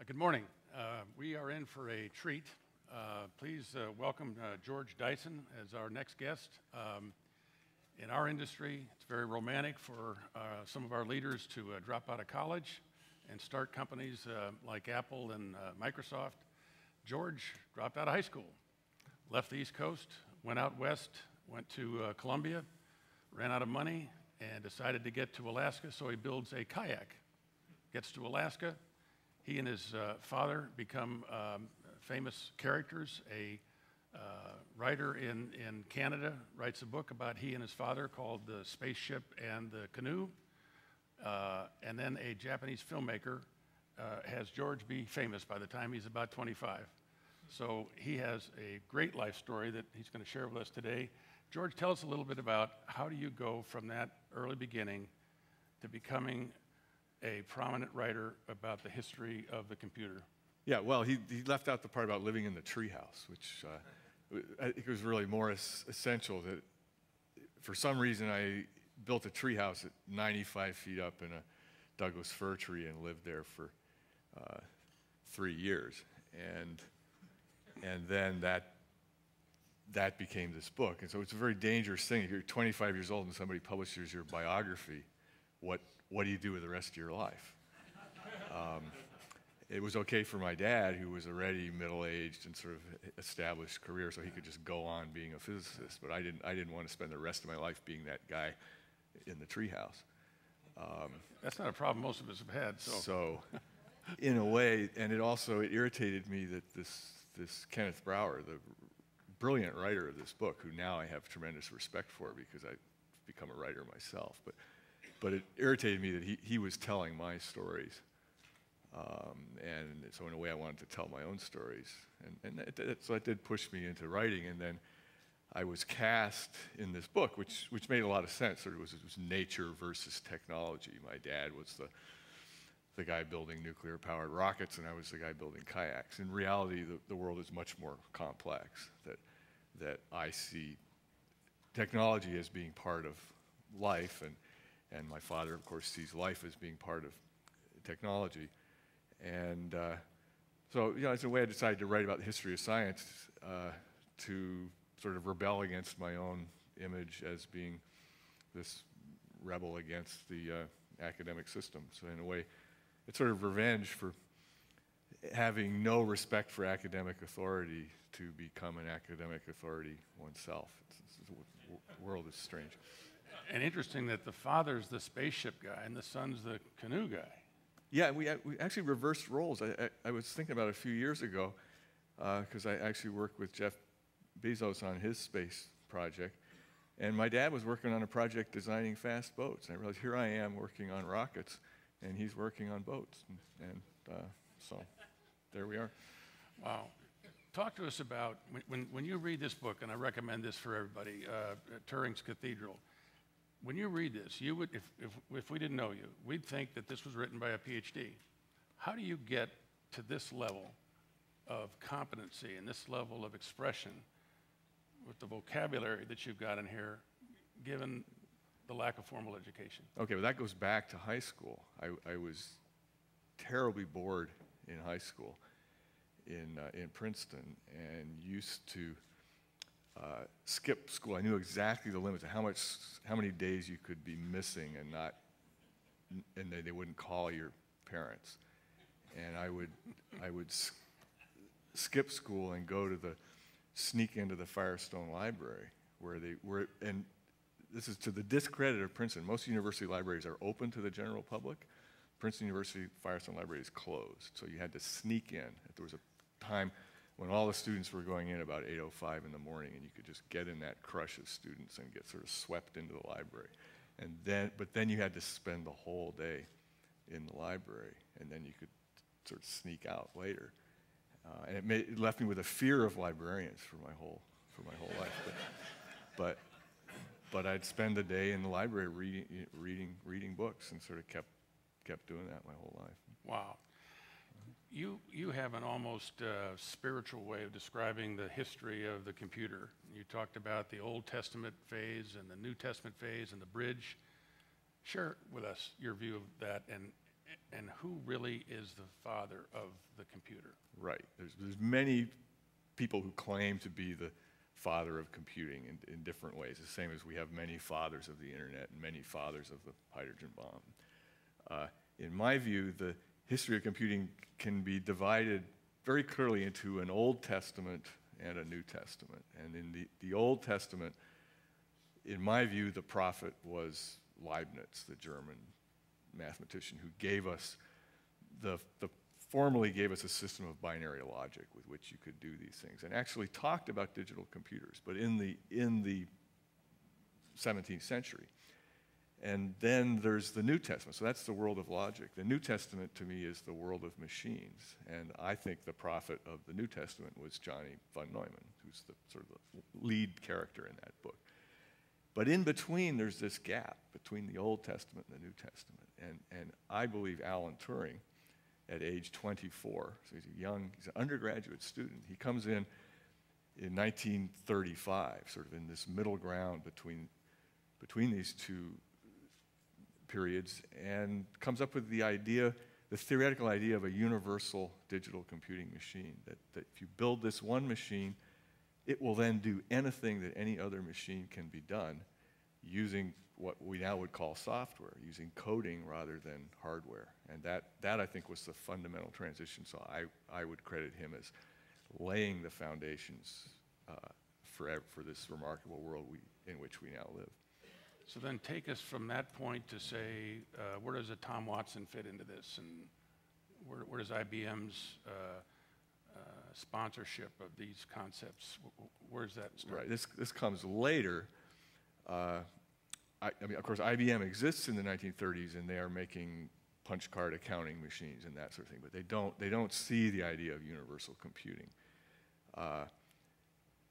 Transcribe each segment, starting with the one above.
Good morning. We are in for a treat. Please welcome George Dyson as our next guest. In our industry, it's very romantic for some of our leaders to drop out of college and start companies like Apple and Microsoft. George dropped out of high school, left the East Coast, went out west, went to Columbia, ran out of money, and decided to get to Alaska, so he builds a kayak. Gets to Alaska. He and his father become famous characters. A writer in Canada writes a book about he and his father called The Spaceship and the Canoe. And then a Japanese filmmaker has George be famous by the time he's about 25. So he has a great life story that he's going to share with us today. George, tell us a little bit about how do you go from that early beginning to becoming a prominent writer about the history of the computer. Yeah, well, he left out the part about living in the treehouse, which I think was really more essential. That for some reason I built a treehouse at 95 feet up in a Douglas fir tree and lived there for 3 years, and then that became this book. And so it's a very dangerous thing. If you're 25 years old and somebody publishes your biography, what do you do with the rest of your life? It was okay for my dad, who was already middle-aged and sort of established career, so he could just go on being a physicist. But I didn't want to spend the rest of my life being that guy in the treehouse. That's not a problem most of us have had. So in a way, and it irritated me that this Kenneth Brower, the brilliant writer of this book, who now I have tremendous respect for because I've become a writer myself, but it irritated me that he was telling my stories. And so in a way I wanted to tell my own stories. So that did push me into writing. And then I was cast in this book, which made a lot of sense. It was nature versus technology. My dad was the guy building nuclear-powered rockets, and I was the guy building kayaks. In reality, the world is much more complex. That I see technology as being part of life, and my father, of course, sees life as being part of technology. And so, it's a way I decided to write about the history of science to sort of rebel against my own image as being this rebel against the academic system. So in a way, it's sort of revenge for having no respect for academic authority to become an academic authority oneself. The world is strange. And interesting that the father's the spaceship guy and the son's the canoe guy. Yeah, we actually reversed roles. I was thinking about it a few years ago because I actually worked with Jeff Bezos on his space project. And my dad was working on a project designing fast boats. And I realized here I am working on rockets, and he's working on boats. And so there we are. Wow. Talk to us about, when you read this book, and I recommend this for everybody, Turing's Cathedral. When you read this, you would, if we didn't know you, we'd think that this was written by a PhD. How do you get to this level of competency and this level of expression with the vocabulary that you've got in here, given the lack of formal education? Okay, well, that goes back to high school. I was terribly bored in high school in Princeton and used to skip school. I knew exactly the limits of how many days you could be missing and they wouldn't call your parents. And I would skip school and sneak into the Firestone Library and this is to the discredit of Princeton. Most university libraries are open to the general public. Princeton University Firestone Library is closed, so you had to sneak in. There was a time when all the students were going in about 8:05 in the morning, and you could just get in that crush of students and get sort of swept into the library. But then you had to spend the whole day in the library, and then you could sort of sneak out later. And it left me with a fear of librarians for my whole life. But I'd spend the day in the library reading books, and sort of kept doing that my whole life. Wow. You have an almost spiritual way of describing the history of the computer. You talked about the Old Testament phase and the New Testament phase and the bridge. Share with us your view of that and who really is the father of the computer? Right. There's many people who claim to be the father of computing in different ways, the same as we have many fathers of the internet and many fathers of the hydrogen bomb. In my view, the history of computing can be divided very clearly into an Old Testament and a New Testament. And in the Old Testament, in my view, the prophet was Leibniz, the German mathematician who gave us formally gave us a system of binary logic with which you could do these things, and actually talked about digital computers, but in the 17th century. And then there's the New Testament, so that's the world of logic. The New Testament, to me, is the world of machines, and I think the prophet of the New Testament was Johnny von Neumann, who's the sort of the lead character in that book. But in between, there's this gap between the Old Testament and the New Testament, and I believe Alan Turing, at age 24, so he's an undergraduate student. He comes in 1935, sort of in this middle ground between these two periods, and comes up with the theoretical idea of a universal digital computing machine, that if you build this one machine, it will then do anything that any other machine can be done using what we now would call software, using coding rather than hardware. And that I think was the fundamental transition. So I would credit him as laying the foundations for this remarkable world in which we now live. So then take us from that point to say, where does a Tom Watson fit into this? And where does IBM's sponsorship of these concepts, where does that start? Right, this comes later. I mean, of course, IBM exists in the 1930s, and they are making punch card accounting machines and that sort of thing, but they don't see the idea of universal computing.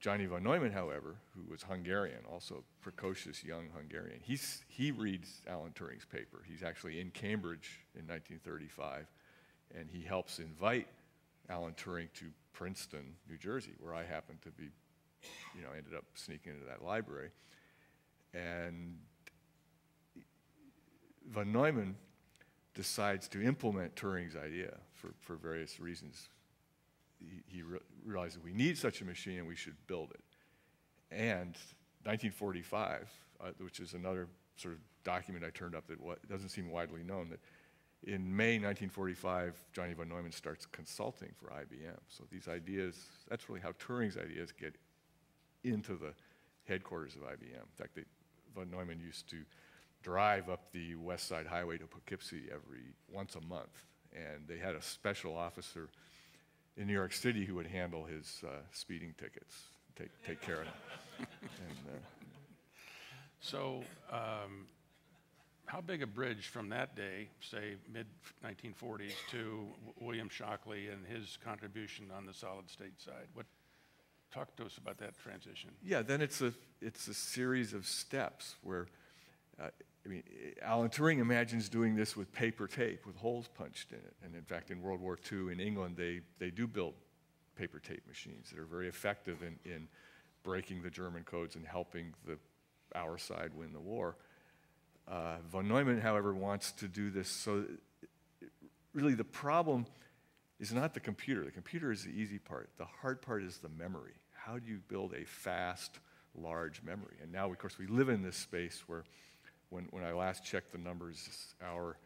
Johnny von Neumann, however, who was Hungarian, also a precocious young Hungarian, he reads Alan Turing's paper. He's actually in Cambridge in 1935, and he helps invite Alan Turing to Princeton, New Jersey, where I happened to be, ended up sneaking into that library. And von Neumann decides to implement Turing's idea for various reasons. He realized that we need such a machine and we should build it. And 1945, which is another sort of document I turned up that doesn't seem widely known, that in May 1945, Johnny von Neumann starts consulting for IBM. So these ideas, that's really how Turing's ideas get into the headquarters of IBM. In fact, von Neumann used to drive up the West Side Highway to Poughkeepsie once a month, and they had a special officer in New York City who would handle his speeding tickets, take care of them. So, how big a bridge from that day, say mid-1940s, to William Shockley and his contribution on the solid-state side? Talk to us about that transition. Yeah, then it's a series of steps where, Alan Turing imagines doing this with paper tape with holes punched in it. And in fact, in World War II in England, they do build paper tape machines that are very effective in breaking the German codes and helping our side win the war. Von Neumann, however, wants to do this so really the problem is not the computer. The computer is the easy part. The hard part is the memory. How do you build a fast, large memory? And now, of course, we live in this space where when I last checked the numbers, our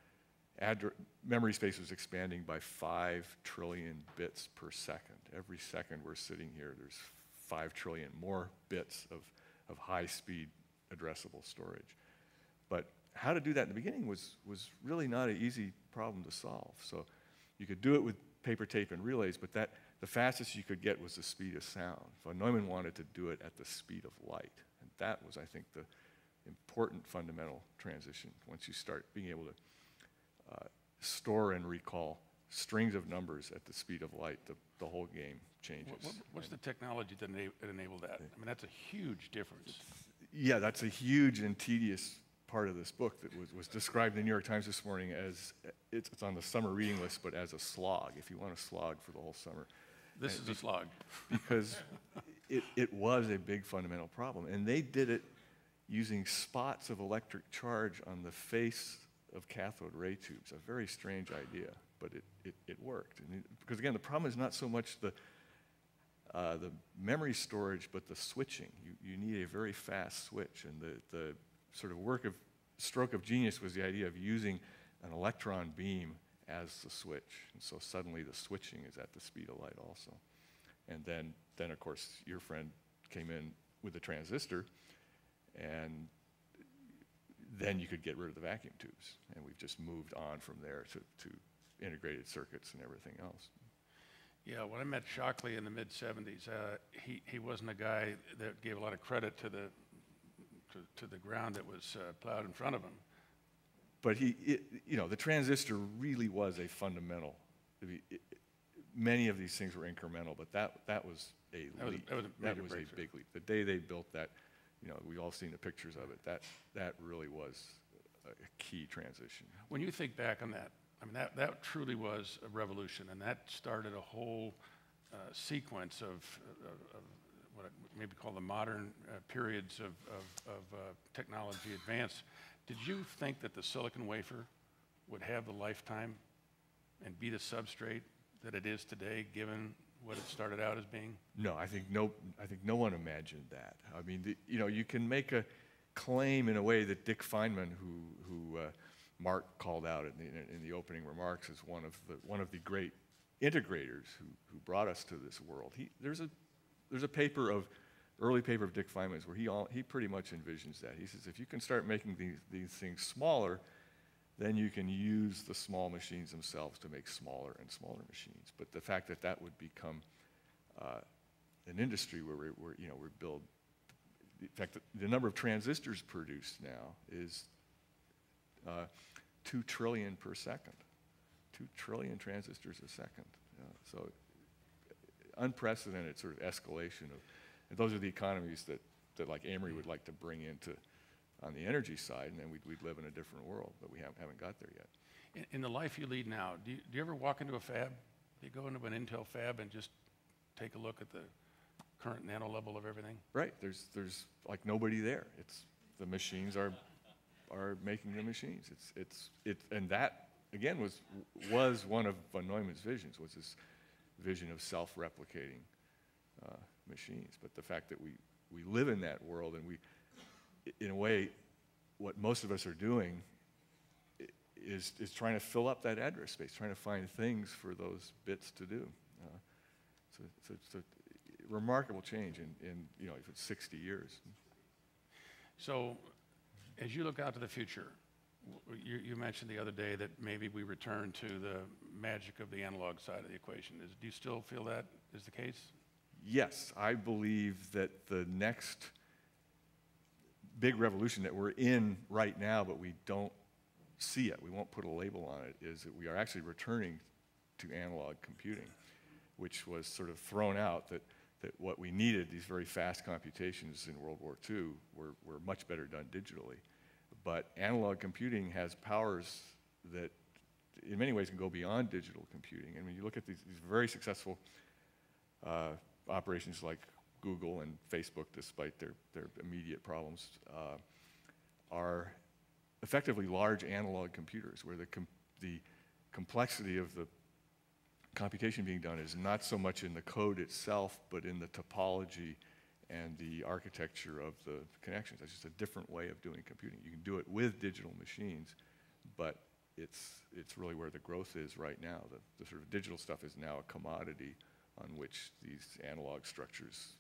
memory space was expanding by 5 trillion bits per second. Every second we're sitting here, there's 5 trillion more bits of high-speed addressable storage. But how to do that in the beginning was really not an easy problem to solve. So you could do it with paper tape and relays, but the fastest you could get was the speed of sound. Von Neumann wanted to do it at the speed of light. And that was, I think, the important fundamental transition. Once you start being able to store and recall strings of numbers at the speed of light, the whole game changes. What's the technology that enabled that? I mean, that's a huge difference. Yeah, that's a huge and tedious part of this book that was described in the New York Times this morning as, it's on the summer reading list, but as a slog, if you want a slog for the whole summer. This is a slog. Because it was a big fundamental problem. And they did it using spots of electric charge on the face of cathode ray tubes. A very strange idea, but it worked. And because again, the problem is not so much the memory storage, but the switching. You need a very fast switch, and the sort of stroke of genius was the idea of using an electron beam as the switch. And so suddenly the switching is at the speed of light also. And then of course, your friend came in with the transistor, and then you could get rid of the vacuum tubes. And we've just moved on from there to integrated circuits and everything else. Yeah, when I met Shockley in the mid-'70s, he wasn't a guy that gave a lot of credit to the ground that was plowed in front of him. But the transistor really was a fundamental. Many of these things were incremental, but that was a leap. That was a big leap. The day they built that, we've all seen the pictures of it. That really was a key transition. When you think back on that, I mean, that truly was a revolution, and that started a whole sequence of what I maybe call the modern periods of technology advance. Did you think that the silicon wafer would have the lifetime and be the substrate that it is today, given what it started out as being? No, I think no one imagined that. I mean, you can make a claim in a way that Dick Feynman, who Mark called out in the opening remarks as one of the great integrators who brought us to this world. There's a early paper of Dick Feynman's where he pretty much envisions that. He says if you can start making these things smaller, then you can use the small machines themselves to make smaller and smaller machines. But the fact that would become an industry where we build. In fact, the number of transistors produced now is 2 trillion per second. 2 trillion transistors a second. So unprecedented sort of escalation of, and those are the economies that like Amory would like to bring into on the energy side, and then we'd live in a different world, but we haven't got there yet. In the life you lead now, do you ever walk into a fab? Do you go into an Intel fab and just take a look at the current nano level of everything? Right. There's like nobody there. The machines are making the machines. And that again was one of von Neumann's visions, was this vision of self-replicating machines. But the fact that we live in that world, and in a way, what most of us are doing is trying to fill up that address space, trying to find things for those bits to do. So it's a remarkable change in if it's 60 years. So, as you look out to the future, you mentioned the other day that maybe we return to the magic of the analog side of the equation. Do you still feel that is the case? Yes, I believe that the next big revolution that we're in right now, but we don't see it, we won't put a label on it, is that we are actually returning to analog computing, which was sort of thrown out that what we needed, these very fast computations in World War II, were much better done digitally. But analog computing has powers that in many ways can go beyond digital computing. And when you look at these very successful operations like Google and Facebook, despite their immediate problems, are effectively large analog computers where the complexity of the computation being done is not so much in the code itself, but in the topology and the architecture of the connections. That's just a different way of doing computing. You can do it with digital machines, but it's really where the growth is right now. The sort of digital stuff is now a commodity on which these analog structures,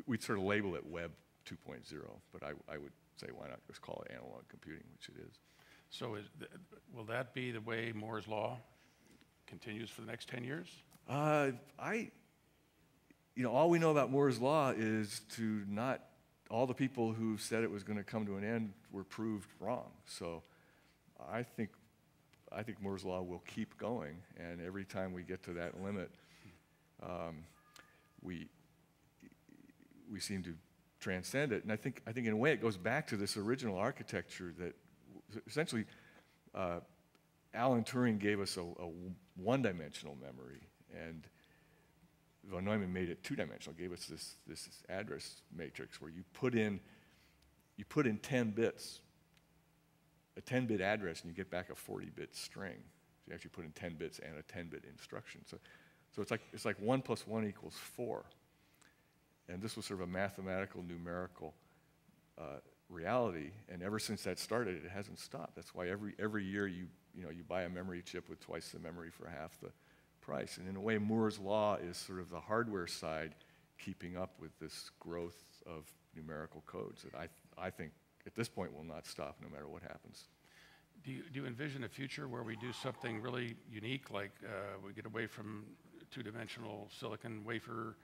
we'd sort of label it Web 2.0, but I would say why not just call it analog computing, which it is. So will that be the way Moore's Law continues for the next 10 years? All we know about Moore's Law is all the people who said it was going to come to an end were proved wrong. So I think Moore's Law will keep going, and every time we get to that limit, we seem to transcend it. And I think in a way it goes back to this original architecture that essentially Alan Turing gave us a one-dimensional memory, and von Neumann made it two-dimensional, gave us this address matrix where you put in 10 bits a 10-bit address and you get back a 40-bit string. So you actually put in 10 bits and a 10-bit instruction. So it's like 1 + 1 = 4. And this was sort of a mathematical, numerical reality. And ever since that started, it hasn't stopped. That's why every year you buy a memory chip with twice the memory for half the price. And in a way, Moore's law is sort of the hardware side keeping up with this growth of numerical codes that I think at this point will not stop no matter what happens. Do you envision a future where we do something really unique, like we get away from two-dimensional silicon wafer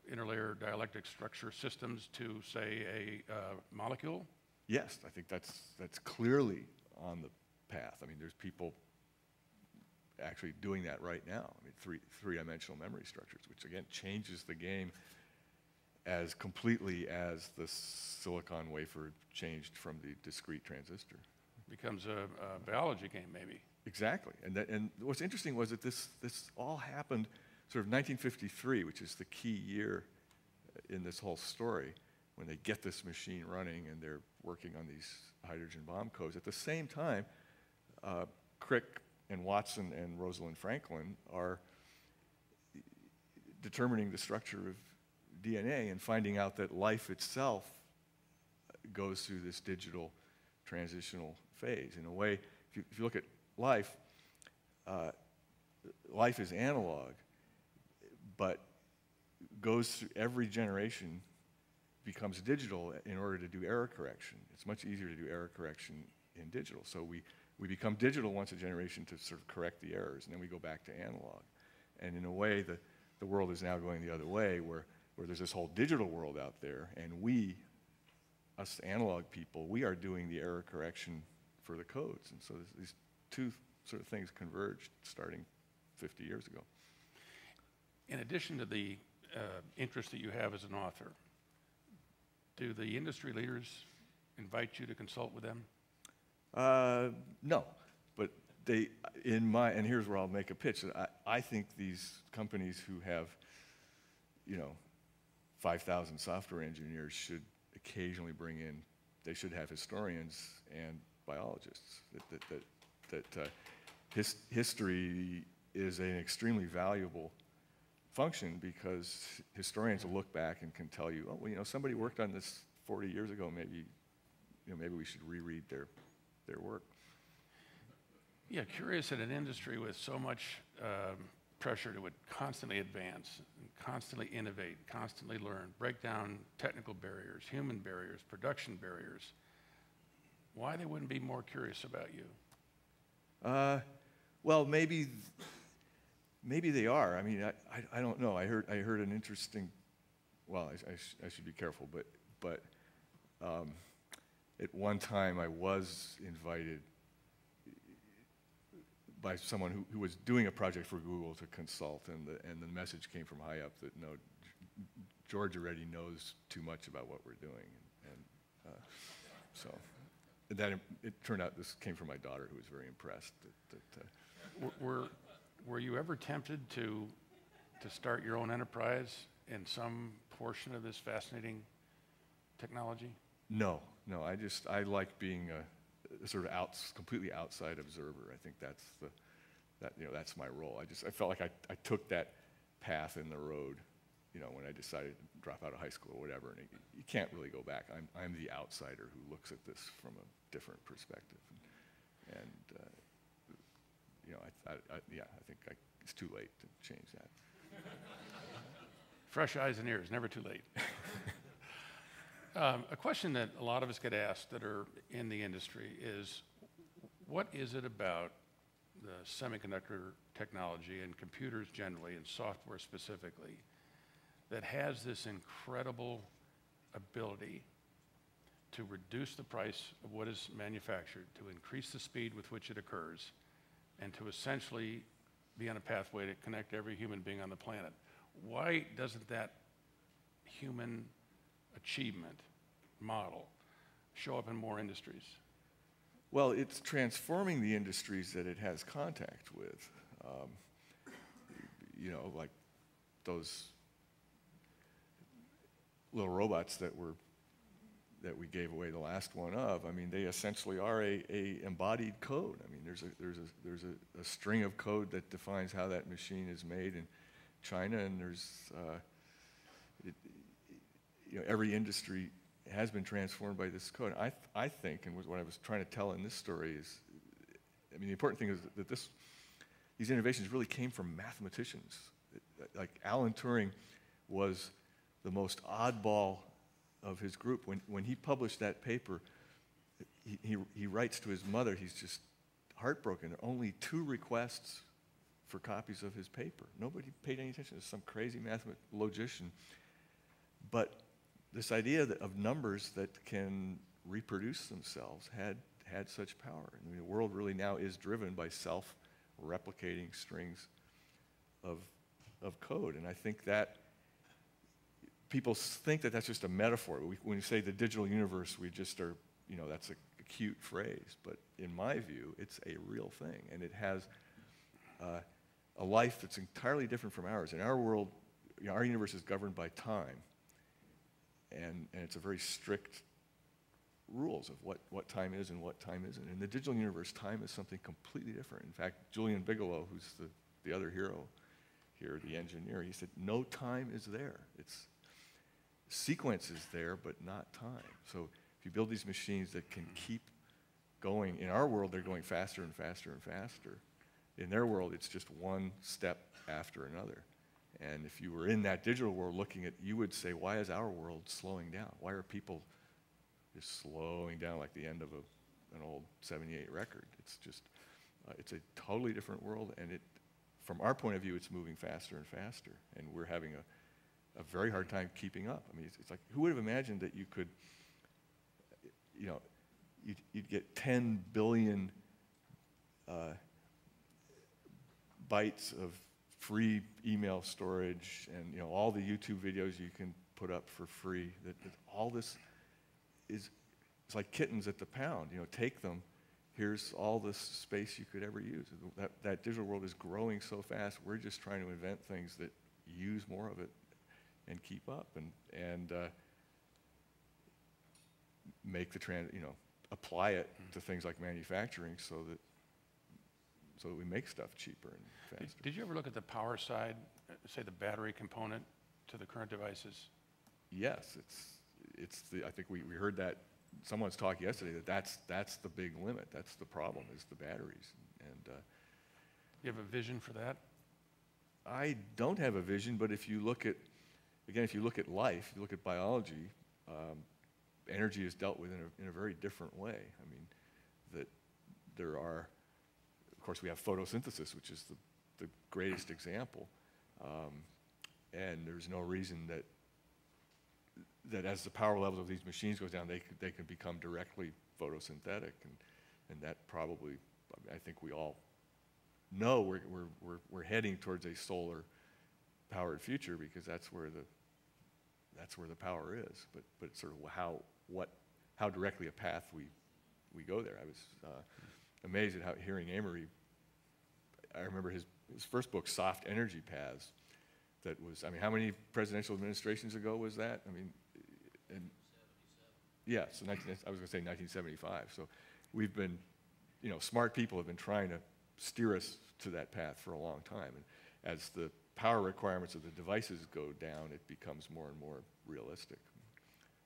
interlayer dielectric structure systems to, say, a molecule? Yes, I think that's clearly on the path. I mean, there's people actually doing that right now. I mean, three-dimensional memory structures, which again changes the game as completely as the silicon wafer changed from the discrete transistor. Becomes a biology game, maybe. Exactly. And what's interesting was that this all happened sort of 1953, which is the key year in this whole story, when they get this machine running and they're working on these hydrogen bomb codes. At the same time, Crick and Watson and Rosalind Franklin are determining the structure of DNA and finding out that life itself goes through this digital transitional phase. In a way, if you look at life, life is analog, but goes through every generation, becomes digital in order to do error correction. It's much easier to do error correction in digital. So we become digital once a generation to sort of correct the errors, and then we go back to analog. And in a way, the world is now going the other way, where there's this whole digital world out there, and us analog people, we are doing the error correction for the codes. And so these two sort of things converged starting 50 years ago. In addition to the interest that you have as an author, do the industry leaders invite you to consult with them? No, but and here's where I'll make a pitch. I think these companies who have, 5,000 software engineers should occasionally they should have historians and biologists. History is an extremely valuable function because historians will look back and can tell you, oh, well, somebody worked on this 40 years ago. Maybe we should reread their work. Yeah, curious in an industry with so much pressure to constantly advance, and constantly innovate, constantly learn, break down technical barriers, human barriers, production barriers, why they wouldn't be more curious about you? Well, maybe they are. I mean, I don't know. I heard an interesting. Well, I should be careful, but at one time I was invited by someone who was doing a project for Google to consult, and the message came from high up that no, George already knows too much about what we're doing, and so that it turned out this came from my daughter, who was very impressed. Were you ever tempted to start your own enterprise in some portion of this fascinating technology? No. I like being a sort of completely outside observer. I think that's my role. I felt like I took that path in the road, when I decided to drop out of high school or whatever. And you can't really go back. I'm the outsider who looks at this from a different perspective. And I think it's too late to change that. Fresh eyes and ears, never too late. A question that a lot of us get asked that are in the industry is, what is it about the semiconductor technology and computers generally and software specifically that has this incredible ability to reduce the price of what is manufactured, to increase the speed with which it occurs, and to essentially be on a pathway to connect every human being on the planet? Why doesn't that human achievement model show up in more industries? Well, it's transforming the industries that it has contact with. Like those little robots that were that we gave away the last one of, I mean, they essentially are a embodied code. I mean, there's a string of code that defines how that machine is made in China, and there's every industry has been transformed by this code. I think, and what I was trying to tell in this story is, I mean, the important thing is that these innovations really came from mathematicians. Like Alan Turing was the most oddball of his group. When he published that paper, he writes to his mother, he's just heartbroken. There are only 2 requests for copies of his paper. Nobody paid any attention to some crazy mathematician. But this idea of numbers that can reproduce themselves had such power. I mean, the world really now is driven by self-replicating strings of code. And I think that people think that that's just a metaphor. When you say the digital universe, we just are, that's a cute phrase. But in my view, it's a real thing. And it has a life that's entirely different from ours. In our world, our universe is governed by time. And it's a very strict rules of what time is and what time isn't. In the digital universe, time is something completely different. In fact, Julian Bigelow, who's the other hero here, the engineer, he said, no time is there. It's sequence is there, but not time. So if you build these machines that can keep going, in our world, they're going faster and faster and faster. In their world, it's just one step after another. And if you were in that digital world looking at, you would say, why is our world slowing down? Why are people just slowing down like the end of an old 78 record? It's just, it's a totally different world, and from our point of view, it's moving faster and faster, and we're having a very hard time keeping up. I mean, it's like, who would have imagined that you could, you'd get 10 billion bytes of free email storage, and all the YouTube videos you can put up for free. That all this it's like kittens at the pound. Take them. Here's all this space you could ever use. That digital world is growing so fast. We're just trying to invent things that use more of it and keep up, and make the apply it to things like manufacturing, so that we make stuff cheaper and faster. Did you ever look at the power side, say the battery component to the current devices? Yes, I think we heard that someone's talk yesterday that's the big limit. That's the problem, is the batteries. And you have a vision for that? I don't have a vision, but if you look at life, you look at biology, energy is dealt with in a very different way. I mean, that there are, of course, we have photosynthesis, which is the greatest example, and there's no reason that as the power levels of these machines goes down, they can become directly photosynthetic, and that probably, I think we all know we're heading towards a solar-powered future, because that's where the power is. But it's sort of how directly a path we go there. I was amazed at hearing Amory. I remember his first book, Soft Energy Paths. That was, I mean, how many presidential administrations ago was that? I mean, yeah, so I was going to say 1975. So we've been, smart people have been trying to steer us to that path for a long time. And as the power requirements of the devices go down, it becomes more and more realistic.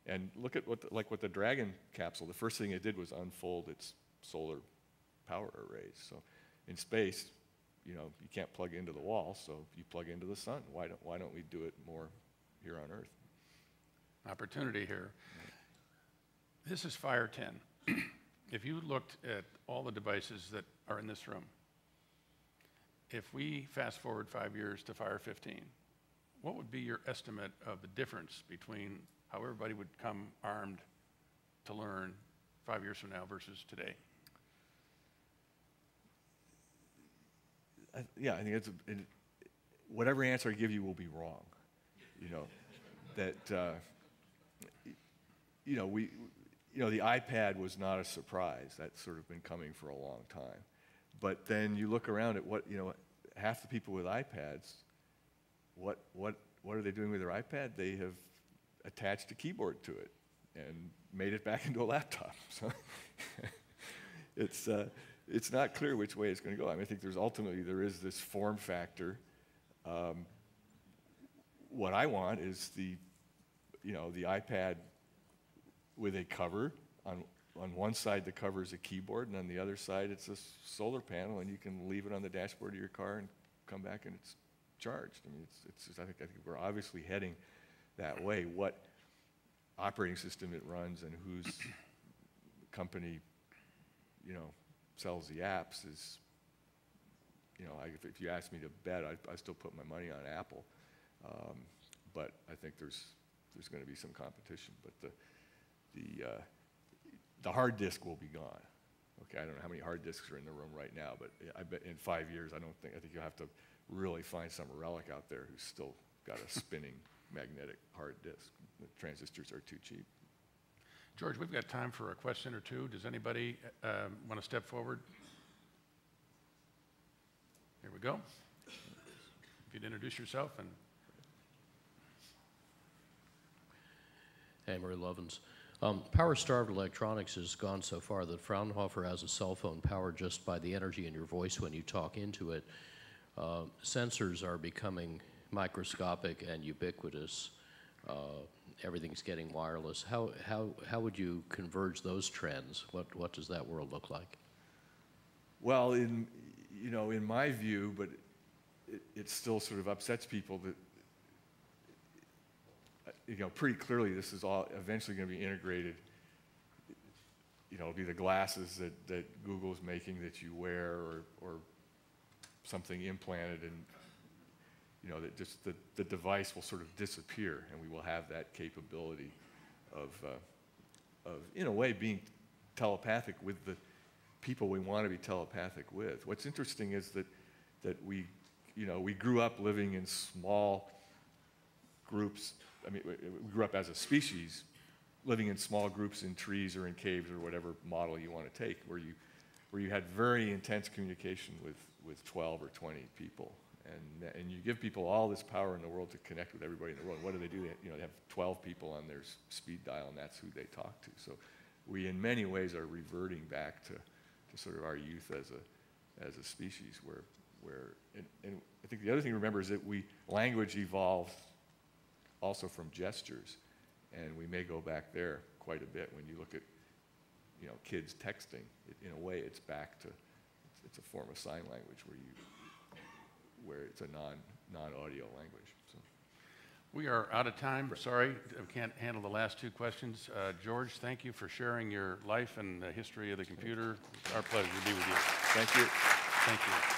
And look at what the Dragon capsule, the first thing it did was unfold its solar power arrays. So in space, you can't plug into the wall, so you plug into the sun. Why don't we do it more here on Earth? Opportunity here. This is FiRe 10. If you looked at all the devices that are in this room, if we fast forward 5 years to FiRe 15, what would be your estimate of the difference between how everybody would come armed to learn 5 years from now versus today? I think whatever answer I give you will be wrong. The iPad was not a surprise. That's sort of been coming for a long time. But then you look around at half the people with iPads, what are they doing with their iPad? They have attached a keyboard to it. and made it back into a laptop. So it's not clear which way it's going to go. I mean, I think there is this form factor. What I want is the iPad with a cover. On one side, the cover is a keyboard, and on the other side, it's a solar panel, and you can leave it on the dashboard of your car and come back and it's charged. I mean, I think we're obviously heading that way. What operating system it runs and whose company, sells the apps is, if you ask me to bet, I still put my money on Apple. But I think there's going to be some competition. But the hard disk will be gone. Okay, I don't know how many hard disks are in the room right now, but I bet in 5 years, I think you'll have to really find some relic out there who's still got a spinning magnetic hard disk. The transistors are too cheap. George, we've got time for a question or two. Does anybody want to step forward? Here we go. If you'd introduce yourself. And Hey, Murray Lovins. Power-starved electronics has gone so far that Fraunhofer has a cell phone powered just by the energy in your voice when you talk into it. Sensors are becoming microscopic and ubiquitous. Everything's getting wireless. How would you converge those trends? What does that world look like? Well, in my view, but it still sort of upsets people that pretty clearly this is all eventually going to be integrated. It'll be the glasses that Google's making that you wear, or something implanted, and that just the device will sort of disappear, and we will have that capability of in a way being telepathic with the people we want to be telepathic with. What's interesting is that we grew up living in small groups. I mean, we grew up as a species living in small groups in trees or in caves or whatever model you want to take, where you had very intense communication with 12 or 20 people. And you give people all this power in the world to connect with everybody in the world. What do? They have 12 people on their speed dial, and that's who they talk to. So we, in many ways, are reverting back to sort of our youth as a species, and I think the other thing to remember is that language evolved also from gestures, and we may go back there quite a bit. When you look at kids texting, in a way it's back to it's a form of sign language where it's a non-audio language. So we are out of time. Sorry, I can't handle the last two questions. George, thank you for sharing your life and the history of the computer. It's our pleasure to be with you. Thank you. Thank you.